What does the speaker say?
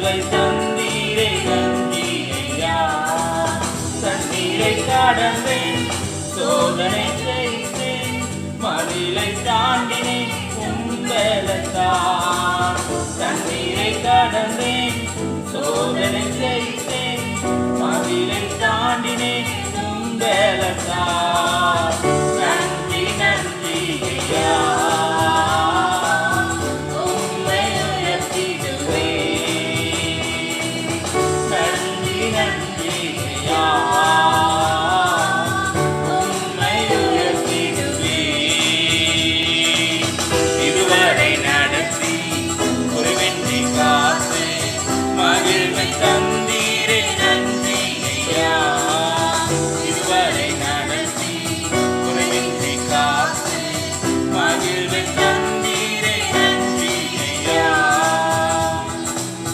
கிருபை தந்தீரே நன்றி ஐயா. தண்ணீரை கடந்தேன், சோதனை செய்தேன், மதிலை தாண்டினேன் உம்பலத்தான். தண்ணீரை கடந்தேன், சோதனை செய்தேன், மதிலை தாண்டினேன் உம்பலத்தான்.